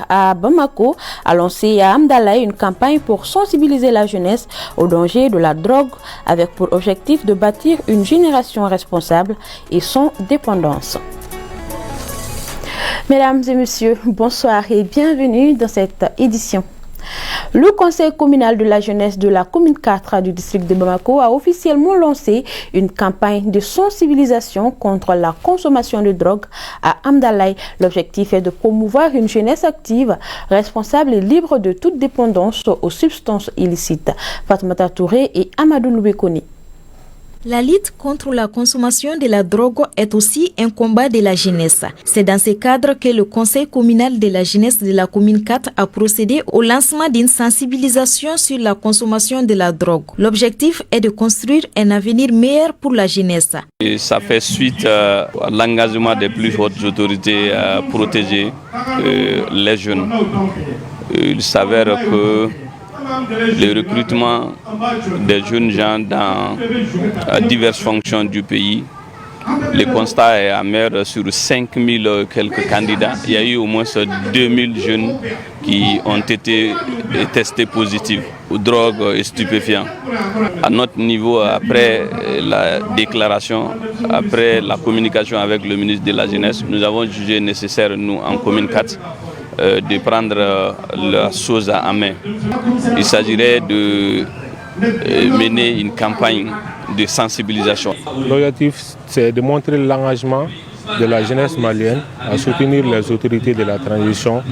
à Bamako a lancé à Hamdallah une campagne pour sensibiliser la jeunesse au danger de la drogue avec pour objectif de bâtir une génération responsable et sans dépendance. Mesdames et messieurs, bonsoir et bienvenue dans cette édition. Le conseil communal de la jeunesse de la commune 4 du district de Bamako a officiellement lancé une campagne de sensibilisation contre la consommation de drogue à Hamdallah. L'objectif est de promouvoir une jeunesse active, responsable et libre de toute dépendance aux substances illicites. Fatoumata Touré et Amadou Loubekoni. La lutte contre la consommation de la drogue est aussi un combat de la jeunesse. C'est dans ce cadre que le conseil communal de la jeunesse de la commune 4 a procédé au lancement d'une sensibilisation sur la consommation de la drogue. L'objectif est de construire un avenir meilleur pour la jeunesse. Et ça fait suite à l'engagement des plus hautes autorités à protéger les jeunes. Il s'avère que le recrutement des jeunes gens dans diverses fonctions du pays, le constat est amer. Sur 5000 quelques candidats, il y a eu au moins 2000 jeunes qui ont été testés positifs aux drogues et stupéfiants. À notre niveau, après la déclaration, après la communication avec le ministre de la Jeunesse, nous avons jugé nécessaire, nous, en commune 4, de prendre la chose en main. Il s'agirait de mener une campagne de sensibilisation. L'objectif, c'est de montrer l'engagement de la jeunesse malienne à soutenir les autorités de la transition,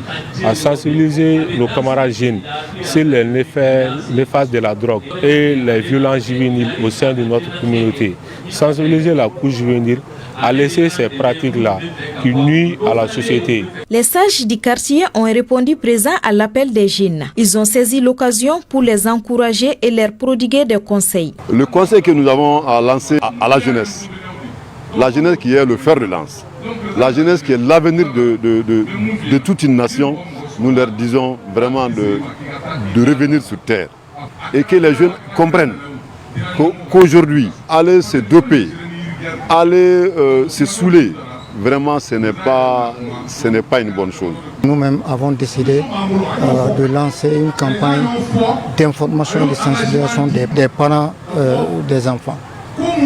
à sensibiliser nos camarades jeunes sur les néfastes de la drogue et les violences juvéniles au sein de notre communauté. Sensibiliser la couche juvénile à laisser ces pratiques-là qui nuisent à la société. Les sages du quartier ont répondu présents à l'appel des jeunes. Ils ont saisi l'occasion pour les encourager et leur prodiguer des conseils. Le conseil que nous avons lancé à la jeunesse qui est le fer de lance, la jeunesse qui est l'avenir de toute une nation, nous leur disons vraiment de revenir sur terre et que les jeunes comprennent qu'aujourd'hui, aller se doper, aller se saouler, vraiment ce n'est pas une bonne chose. Nous-mêmes avons décidé de lancer une campagne d'information et de sensibilisation des parents des enfants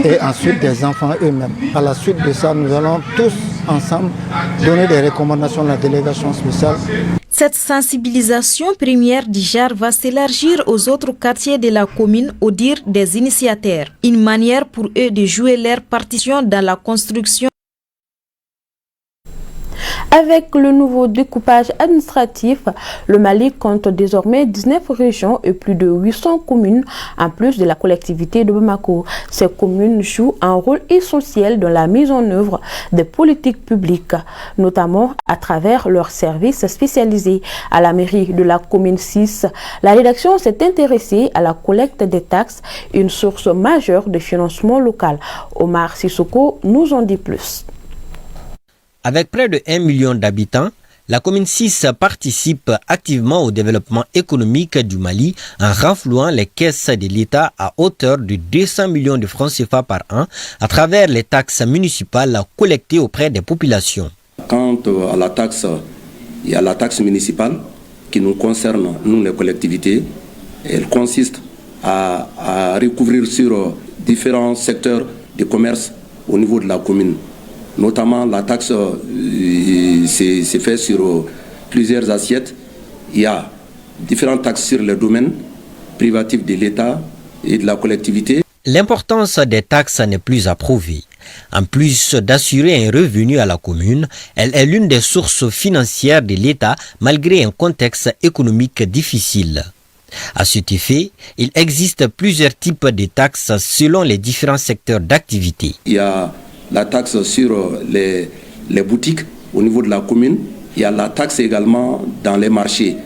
et ensuite des enfants eux-mêmes. À la suite de ça, nous allons tous ensemble donner des recommandations à la délégation spéciale. Cette sensibilisation première du genre va s'élargir aux autres quartiers de la commune au dire des initiateurs. Une manière pour eux de jouer leur partition dans la construction. Avec le nouveau découpage administratif, le Mali compte désormais 19 régions et plus de 800 communes, en plus de la collectivité de Bamako. Ces communes jouent un rôle essentiel dans la mise en œuvre des politiques publiques, notamment à travers leurs services spécialisés. À la mairie de la commune 6, la rédaction s'est intéressée à la collecte des taxes, une source majeure de financement local. Omar Sissoko nous en dit plus. Avec près de 1 million d'habitants, la commune 6 participe activement au développement économique du Mali en renflouant les caisses de l'État à hauteur de 200 millions de francs CFA par an à travers les taxes municipales collectées auprès des populations. Quant à la taxe, il y a la taxe municipale qui nous concerne, nous les collectivités. Elle consiste à recouvrir sur différents secteurs de commerce au niveau de la commune. Notamment la taxe c'est fait sur plusieurs assiettes. Il y a différentes taxes sur les domaines privatifs de l'État et de la collectivité. L'importance des taxes n'est plus à prouver. En plus d'assurer un revenu à la commune, elle est l'une des sources financières de l'État malgré un contexte économique difficile. À cet effet, il existe plusieurs types de taxes selon les différents secteurs d'activité. Il y a la taxe sur les boutiques au niveau de la commune. Il y a la taxe également dans les marchés.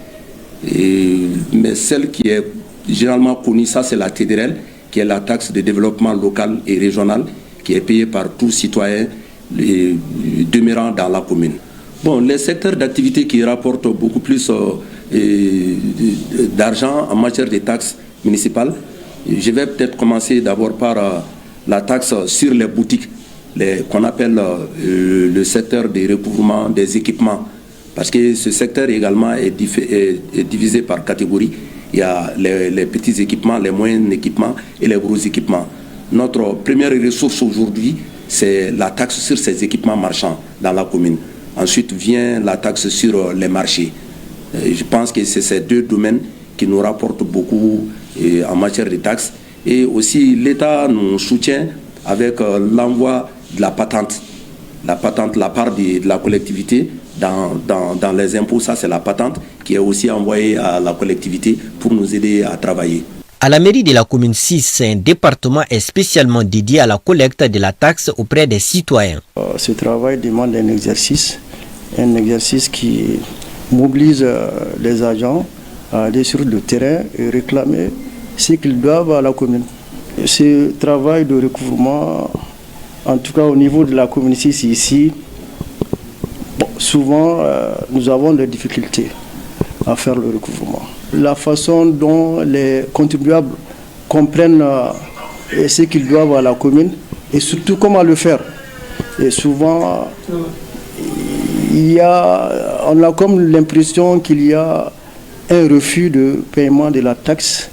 Mais celle qui est généralement connue, ça c'est la TDRL, qui est la taxe de développement local et régional, qui est payée par tout citoyen demeurant dans la commune. Bon, les secteurs d'activité qui rapportent beaucoup plus d'argent en matière de taxes municipales, je vais peut-être commencer d'abord par la taxe sur les boutiques, qu'on appelle le secteur des recouvrements des équipements parce que ce secteur également est divisé par catégories. Il y a les petits équipements, les moyens équipements et les gros équipements. Notre première ressource aujourd'hui, c'est la taxe sur ces équipements marchands dans la commune. Ensuite vient la taxe sur les marchés. Je pense que c'est ces deux domaines qui nous rapportent beaucoup en matière de taxes. Et aussi l'État nous soutient avec l'envoi de la patente. La patente, la part de la collectivité dans les impôts, ça c'est la patente qui est aussi envoyée à la collectivité pour nous aider à travailler. À la mairie de la commune 6, un département est spécialement dédié à la collecte de la taxe auprès des citoyens. Ce travail demande un exercice qui mobilise les agents à aller sur le terrain et réclamer ce qu'ils doivent à la commune. Ce travail de recouvrement, en tout cas au niveau de la commune 6 ici, souvent nous avons des difficultés à faire le recouvrement. La façon dont les contribuables comprennent ce qu'ils doivent à la commune et surtout comment le faire. Et souvent, on a comme l'impression qu'il y a un refus de paiement de la taxe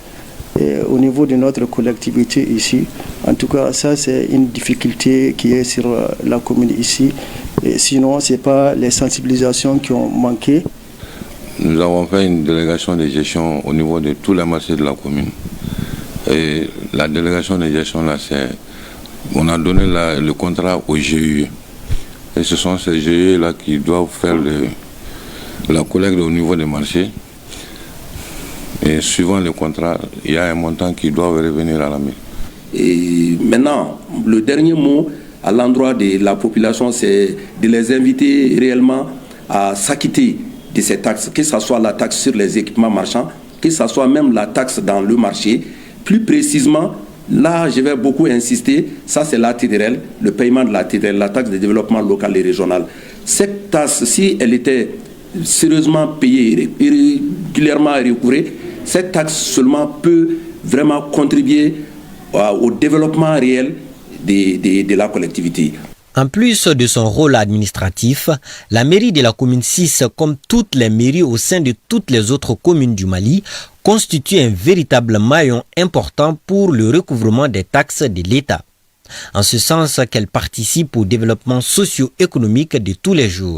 au niveau de notre collectivité ici. En tout cas, ça c'est une difficulté qui est sur la commune ici. Et sinon, ce n'est pas les sensibilisations qui ont manqué. Nous avons fait une délégation de gestion au niveau de tous les marchés de la commune. Et la délégation de gestion, là, on a donné le contrat au GIE. Et ce sont ces GIE-là qui doivent faire la collecte au niveau des marchés. Et suivant le contrat, il y a un montant qui doit revenir à la mairie. Et maintenant, le dernier mot à l'endroit de la population, c'est de les inviter réellement à s'acquitter de ces taxes, que ce soit la taxe sur les équipements marchands, que ce soit même la taxe dans le marché. Plus précisément, là, je vais beaucoup insister, ça c'est la TDRL, le paiement de la TDRL, la taxe de développement local et régional. Cette taxe, si elle était sérieusement payée, régulièrement recouvrée, cette taxe seulement peut vraiment contribuer au développement réel de la collectivité. En plus de son rôle administratif, la mairie de la commune 6, comme toutes les mairies au sein de toutes les autres communes du Mali, constitue un véritable maillon important pour le recouvrement des taxes de l'État. En ce sens qu'elle participe au développement socio-économique de tous les jours.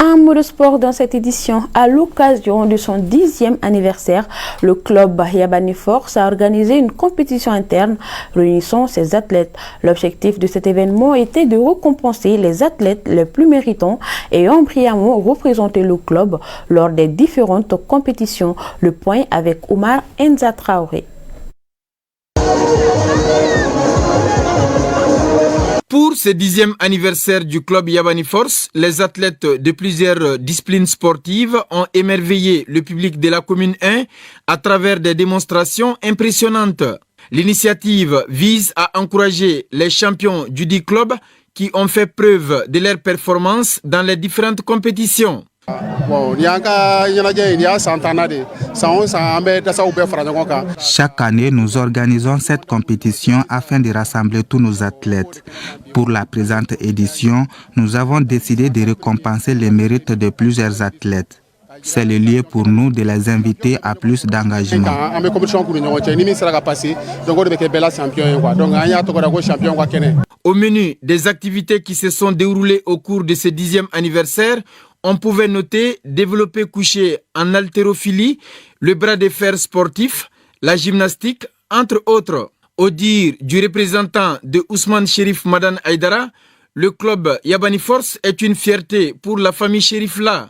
Un mot de sport dans cette édition. À l'occasion de son 10e anniversaire, le club Yabani Force a organisé une compétition interne réunissant ses athlètes. L'objectif de cet événement était de récompenser les athlètes les plus méritants ayant brillamment représenté le club lors des différentes compétitions. Le point avec Omar Enza Traoré. Pour ce 10e anniversaire du club Yabani Force, les athlètes de plusieurs disciplines sportives ont émerveillé le public de la commune 1 à travers des démonstrations impressionnantes. L'initiative vise à encourager les champions du dit club qui ont fait preuve de leur performance dans les différentes compétitions. Chaque année, nous organisons cette compétition afin de rassembler tous nos athlètes. Pour la présente édition, nous avons décidé de récompenser les mérites de plusieurs athlètes. C'est le lieu pour nous de les inviter à plus d'engagement. Au menu des activités qui se sont déroulées au cours de ce 10e anniversaire, on pouvait noter développer couché en haltérophilie, le bras de fer sportif, la gymnastique, entre autres. Au dire du représentant de Ousmane Chérif Madan Aïdara, le club Yabani Force est une fierté pour la famille Chérif-là.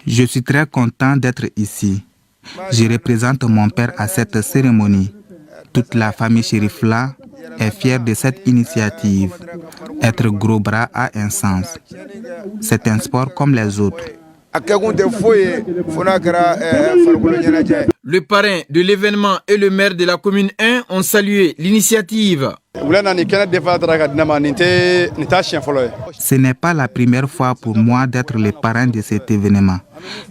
Je suis très content d'être ici. Je représente mon père à cette cérémonie. Toute la famille Chérif-là est fière de cette initiative. Être gros bras a un sens. C'est un sport comme les autres. Le parrain de l'événement et le maire de la commune 1 ont salué l'initiative. Ce n'est pas la première fois pour moi d'être le parrain de cet événement.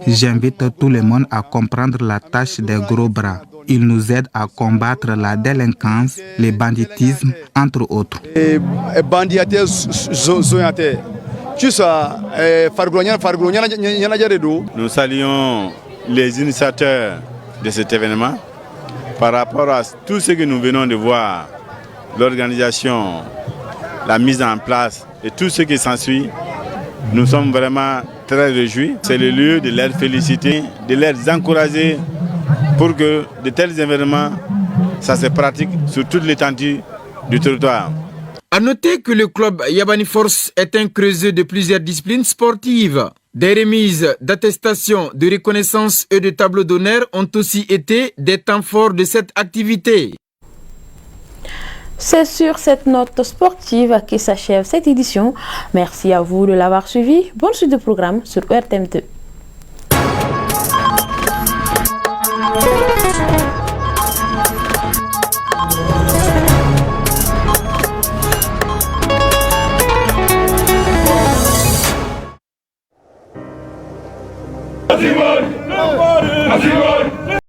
J'invite tout le monde à comprendre la tâche des gros bras. Il nous aide à combattre la délinquance, le banditisme, entre autres. Nous saluons les initiateurs de cet événement par rapport à tout ce que nous venons de voir, l'organisation, la mise en place et tout ce qui s'ensuit. Nous sommes vraiment très réjouis. C'est le lieu de les féliciter, de les encourager pour que de tels événements, ça se pratique sur toute l'étendue du territoire. À noter que le club Yabani Force est un creuset de plusieurs disciplines sportives. Des remises d'attestations, de reconnaissance et de tableaux d'honneur ont aussi été des temps forts de cette activité. C'est sur cette note sportive qui s'achève cette édition. Merci à vous de l'avoir suivi. Bonne suite de programme sur RTM2. Así